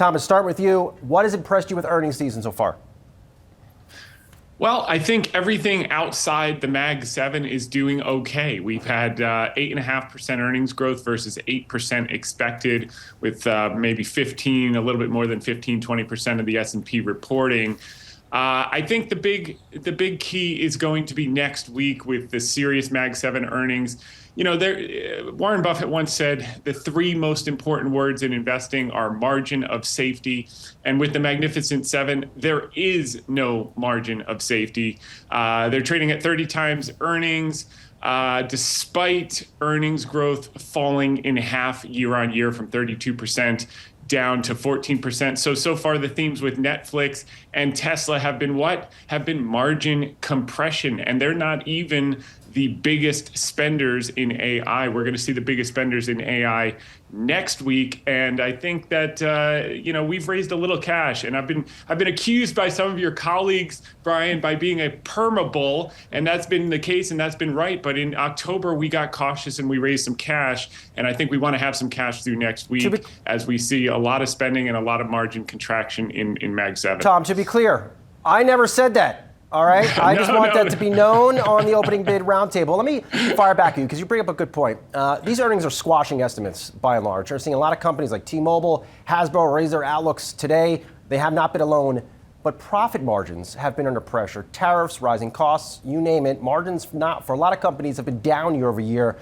Thomas, start with you. What has impressed you with earnings season so far? Well, I think everything outside the Mag 7 is doing okay. We've had 8.5% earnings growth versus 8% expected, with maybe 15, a little bit more than 15, 20% of the S&P reporting. I think the big key is going to be next week with the serious Mag 7 earnings. You know, Warren Buffett once said the three most important words in investing are margin of safety. And with the Magnificent Seven, there is no margin of safety. They're trading at 30 times earnings, despite earnings growth falling in half year on year from 32% down to 14%. So far the themes with Netflix and Tesla have been what? Have been margin compression. And they're not even the biggest spenders in AI. We're going to see the biggest spenders in AI next week, and I think that we've raised a little cash, and I've been accused by some of your colleagues, Brian, by being a perma bull, and that's been the case, and that's been right. But in October, we got cautious and we raised some cash, and I think we want to have some cash through next week as we see a lot of spending and a lot of margin contraction in Mag 7. Tom, to be clear, I never said that. All right, I just want that to be known on the opening bid roundtable. Let me fire back at you because you bring up a good point. These earnings are squashing estimates by and large. We're seeing a lot of companies like T-Mobile, Hasbro raise their outlooks today. They have not been alone, but profit margins have been under pressure. Tariffs, rising costs, you name it. Margins for a lot of companies have been down year over year.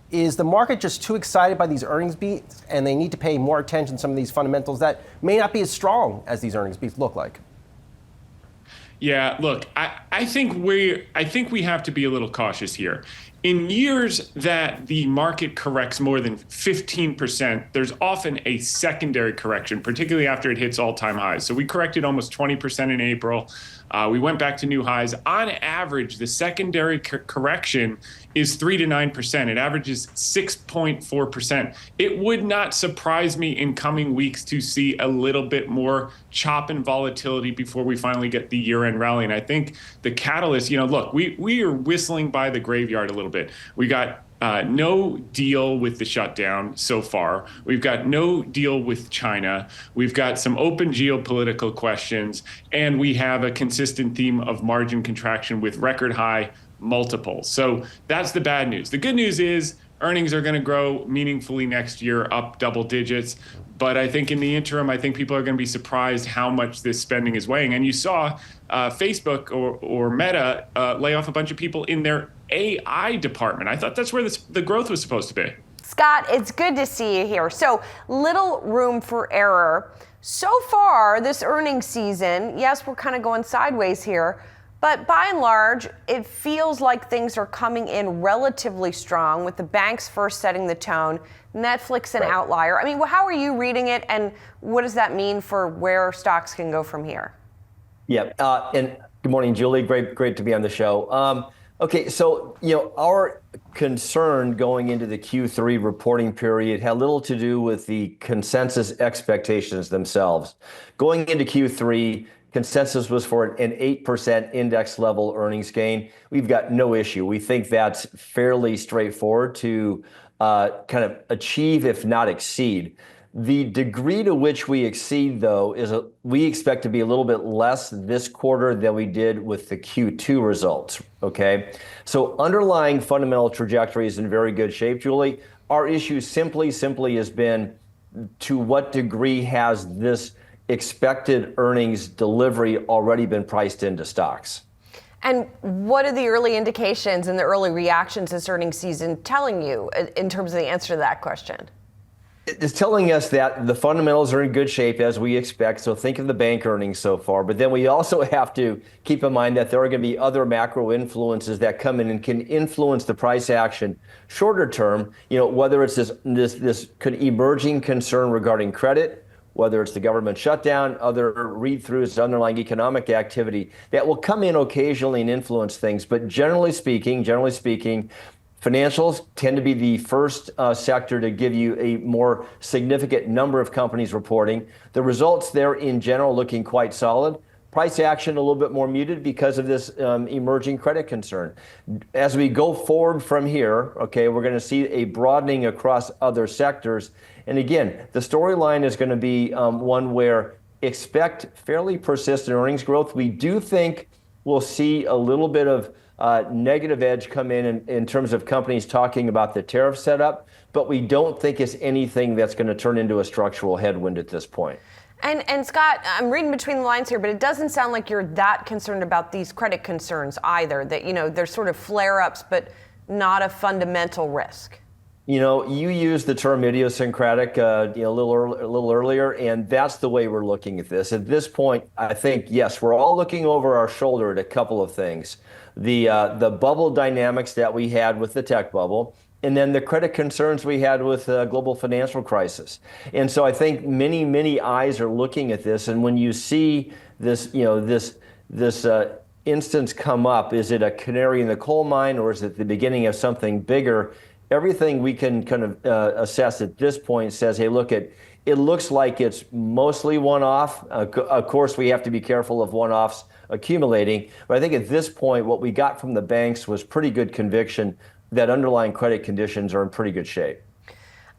Is the market just too excited by these earnings beats and they need to pay more attention to some of these fundamentals that may not be as strong as these earnings beats look like? Yeah, look, I think we have to be a little cautious here. In years that the market corrects more than 15%, there's often a secondary correction, particularly after it hits all-time highs. So we corrected almost 20% in April. We went back to new highs. On average, the secondary correction is 3 to 9%. It averages 6.4%. It would not surprise me in coming weeks to see a little bit more chop and volatility before we finally get the year-end rally. And I think the catalyst, look, we are whistling by the graveyard a little bit. We got no deal with the shutdown so far. We've got no deal with China. We've got some open geopolitical questions, and we have a consistent theme of margin contraction with record high multiples. So that's the bad news. The good news is earnings are going to grow meaningfully next year, up double digits. But I think in the interim, I think people are going to be surprised how much this spending is weighing. And you saw Facebook or Meta lay off a bunch of people in their AI department. I thought that's where the growth was supposed to be. Scott, it's good to see you here. So little room for error. So far, this earnings season, yes, we're kind of going sideways here, but by and large, it feels like things are coming in relatively strong with the banks first setting the tone, Netflix an outlier. I mean, how are you reading it, and what does that mean for where stocks can go from here? Yeah, and good morning, Julie. Great to be on the show. Okay, so our concern going into the Q3 reporting period had little to do with the consensus expectations themselves. Going into Q3, consensus was for an 8% index level earnings gain. We've got no issue. We think that's fairly straightforward to kind of achieve, if not exceed. The degree to which we exceed, though, is we expect to be a little bit less this quarter than we did with the Q2 results, okay? So underlying fundamental trajectory is in very good shape, Julie. Our issue simply has been to what degree has this expected earnings delivery already been priced into stocks? And what are the early indications and the early reactions this earnings season telling you in terms of the answer to that question? It's telling us that the fundamentals are in good shape as we expect. So think of the bank earnings so far. But then we also have to keep in mind that there are going to be other macro influences that come in and can influence the price action shorter term. Whether it's this emerging concern regarding credit, whether it's the government shutdown, other read-throughs, underlying economic activity that will come in occasionally and influence things. But generally speaking, financials tend to be the first sector to give you a more significant number of companies reporting. The results there in general looking quite solid. Price action a little bit more muted because of this emerging credit concern. As we go forward from here, okay, we're going to see a broadening across other sectors. And again, the storyline is going to be one where expect fairly persistent earnings growth. We do think we'll see a little bit of negative edge come in terms of companies talking about the tariff setup, but we don't think it's anything that's going to turn into a structural headwind at this point. And Scott, I'm reading between the lines here, but it doesn't sound like you're that concerned about these credit concerns either, that, they're sort of flare-ups, but not a fundamental risk. You used the term idiosyncratic a little earlier, and that's the way we're looking at this. At this point, I think, yes, we're all looking over our shoulder at a couple of things. The bubble dynamics that we had with the tech bubble, and then the credit concerns we had with the global financial crisis. And so I think many, many eyes are looking at this. And when you see this, this instance come up, is it a canary in the coal mine, or is it the beginning of something bigger? Everything we can kind of assess at this point says, hey, look, it looks like it's mostly one-off. Of course, we have to be careful of one-offs accumulating. But I think at this point, what we got from the banks was pretty good conviction that underlying credit conditions are in pretty good shape.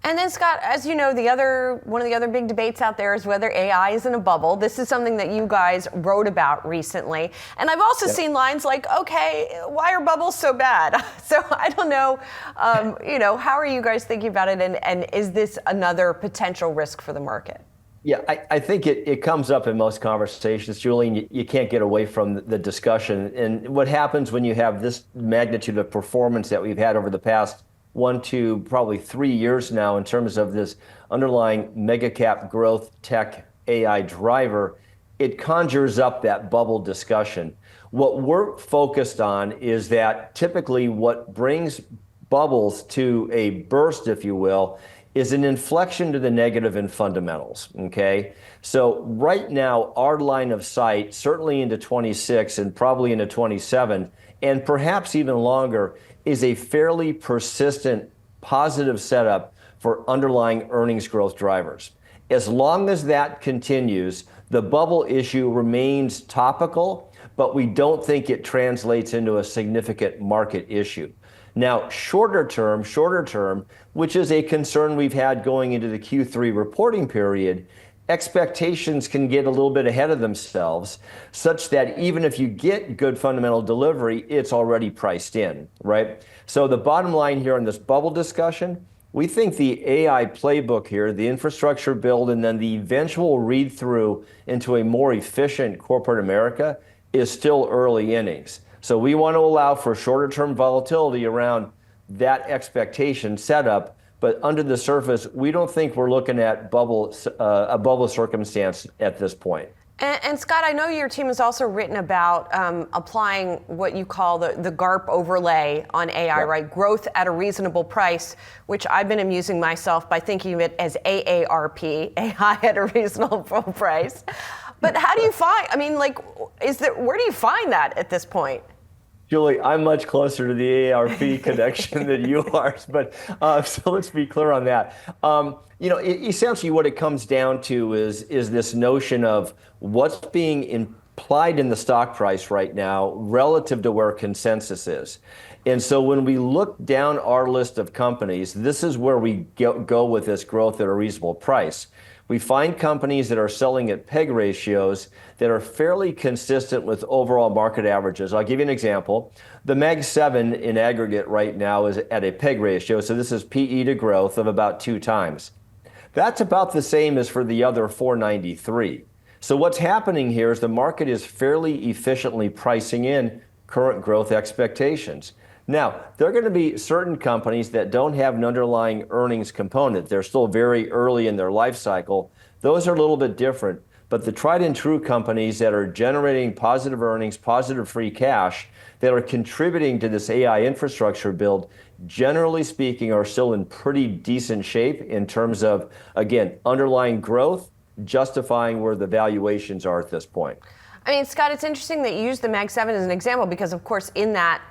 And then, Scott, as you know, one of the other big debates out there is whether AI is in a bubble. This is something that you guys wrote about recently. And I've also seen lines like, okay, why are bubbles so bad? So I don't know, how are you guys thinking about it? And is this another potential risk for the market? Yeah, I think it comes up in most conversations, Julie, and you can't get away from the discussion. And what happens when you have this magnitude of performance that we've had over the past 1 to probably 3 years now in terms of this underlying mega cap growth tech AI driver, it conjures up that bubble discussion. What we're focused on is that typically what brings bubbles to a burst, if you will, is an inflection to the negative in fundamentals, okay? So right now, our line of sight, certainly into 26 and probably into 27, and perhaps even longer, is a fairly persistent positive setup for underlying earnings growth drivers. As long as that continues, the bubble issue remains topical, but we don't think it translates into a significant market issue. Now, shorter term, which is a concern we've had going into the Q3 reporting period, expectations can get a little bit ahead of themselves, such that even if you get good fundamental delivery, it's already priced in, right? So the bottom line here on this bubble discussion, we think the AI playbook here, the infrastructure build, and then the eventual read through into a more efficient corporate America is still early innings. So we want to allow for shorter term volatility around that expectation setup, but under the surface, we don't think we're looking at a bubble circumstance at this point. And Scott, I know your team has also written about applying what you call the GARP overlay on AI, right? Growth at a reasonable price, which I've been amusing myself by thinking of it as AARP, AI at a reasonable price. But how do you find, where do you find that at this point? Julie, I'm much closer to the AARP connection than you are, but so let's be clear on that. Essentially what it comes down to is this notion of what's being implied in the stock price right now relative to where consensus is. And so when we look down our list of companies, this is where we go with this growth at a reasonable price. We find companies that are selling at PEG ratios that are fairly consistent with overall market averages. I'll give you an example. The Mag 7 in aggregate right now is at a PEG ratio, so this is PE to growth of about 2 times. That's about the same as for the other 493. So what's happening here is the market is fairly efficiently pricing in current growth expectations. Now, there are going to be certain companies that don't have an underlying earnings component. They're still very early in their life cycle. Those are a little bit different. But the tried and true companies that are generating positive earnings, positive free cash, that are contributing to this AI infrastructure build, generally speaking, are still in pretty decent shape in terms of, again, underlying growth, justifying where the valuations are at this point. Scott, it's interesting that you use the Mag 7 as an example because, of course, in that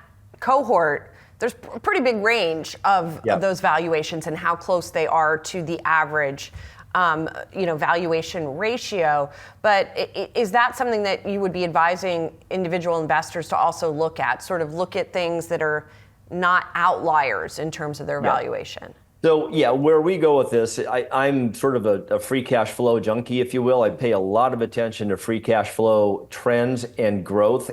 cohort, there's a pretty big range of those valuations and how close they are to the average valuation ratio. But is that something that you would be advising individual investors to also look at, sort of look at things that are not outliers in terms of their valuation? So yeah, where we go with this, I'm sort of a free cash flow junkie, if you will. I pay a lot of attention to free cash flow trends and growth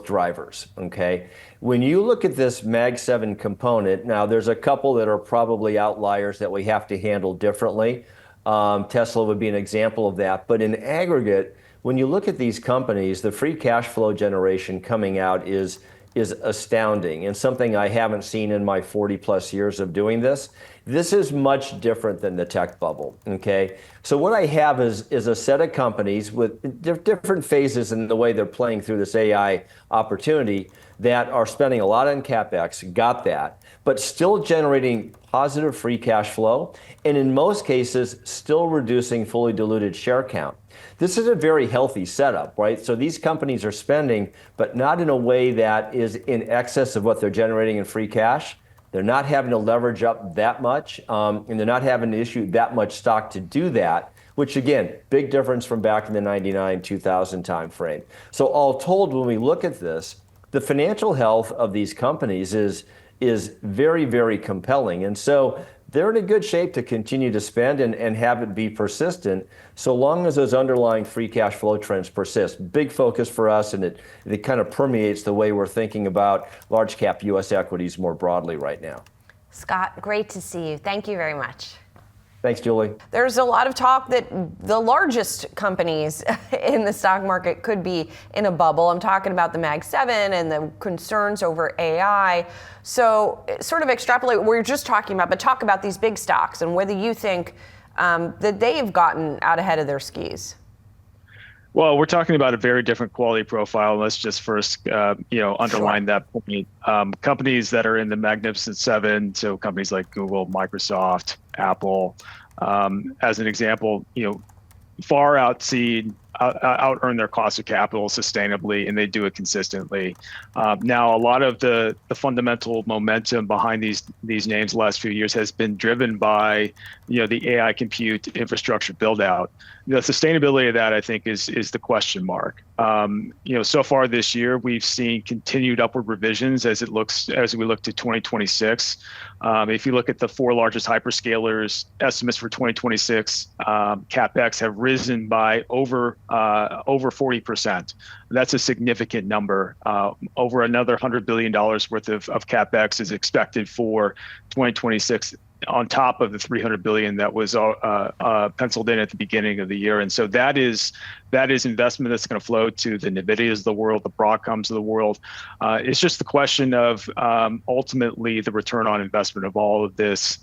drivers. Okay, when you look at this Mag 7 component, now there's a couple that are probably outliers that we have to handle differently. Tesla would be an example of that. But in aggregate, when you look at these companies, the free cash flow generation coming out is astounding and something I haven't seen in my 40 plus years of doing this. This is much different than the tech bubble, okay? So what I have is a set of companies with different phases in the way they're playing through this AI opportunity that are spending a lot on CapEx, got that, but still generating positive free cash flow, and in most cases, still reducing fully diluted share count. This is a very healthy setup, right? So these companies are spending, but not in a way that is in excess of what they're generating in free cash. They're not having to leverage up that much, and they're not having to issue that much stock to do that, which again, big difference from back in the 99, 2000 timeframe. So all told, when we look at this, the financial health of these companies is very, very compelling. And so they're in a good shape to continue to spend and have it be persistent, so long as those underlying free cash flow trends persist. Big focus for us, and it kind of permeates the way we're thinking about large cap US equities more broadly right now. Scott, great to see you. Thank you very much. Thanks, Julie. There's a lot of talk that the largest companies in the stock market could be in a bubble. I'm talking about the Mag 7 and the concerns over AI. So sort of extrapolate what we were just talking about, but talk about these big stocks and whether you think that they've gotten out ahead of their skis. Well, we're talking about a very different quality profile. Let's just first, underline that point. Companies that are in the Magnificent Seven, so companies like Google, Microsoft, Apple, as an example, far out earn their cost of capital sustainably, and they do it consistently. Now, a lot of the fundamental momentum behind these names the last few years has been driven by the AI compute infrastructure build out. The sustainability of that, I think, is the question mark. So far this year, we've seen continued upward revisions as we look to 2026. If you look at the four largest hyperscalers, estimates for 2026 capex have risen by over 40%. That's a significant number. Over another $100 billion worth of capex is expected for 2026, on top of the $300 billion that was penciled in at the beginning of the year. And so that is investment that's going to flow to the NVIDIAs of the world, the Broadcoms of the world. It's just the question of ultimately the return on investment of all of this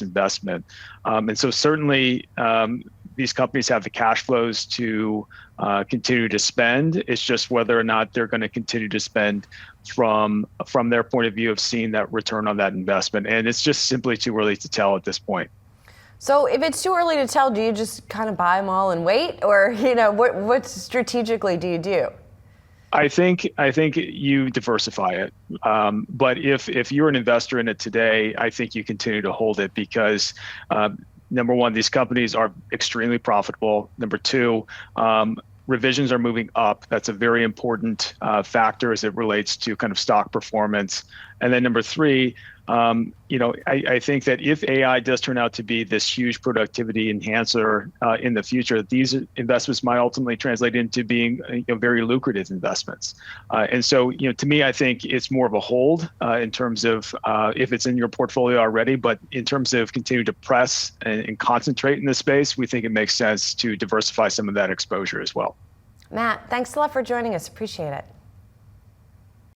investment. And so certainly these companies have the cash flows to continue to spend. It's just whether or not they're going to continue to spend from their point of view of seeing that return on that investment. And it's just simply too early to tell at this point. So if it's too early to tell, do you just kind of buy them all and wait? Or, what strategically do you do? I think you diversify it. But if you're an investor in it today, I think you continue to hold it because number one, these companies are extremely profitable. Number two, revisions are moving up. That's a very important factor as it relates to kind of stock performance. And then number three, I think that if AI does turn out to be this huge productivity enhancer in the future, these investments might ultimately translate into being very lucrative investments. And so, to me, I think it's more of a hold in terms of if it's in your portfolio already. But in terms of continue to press and concentrate in this space, we think it makes sense to diversify some of that exposure as well. Matt, thanks a lot for joining us. Appreciate it.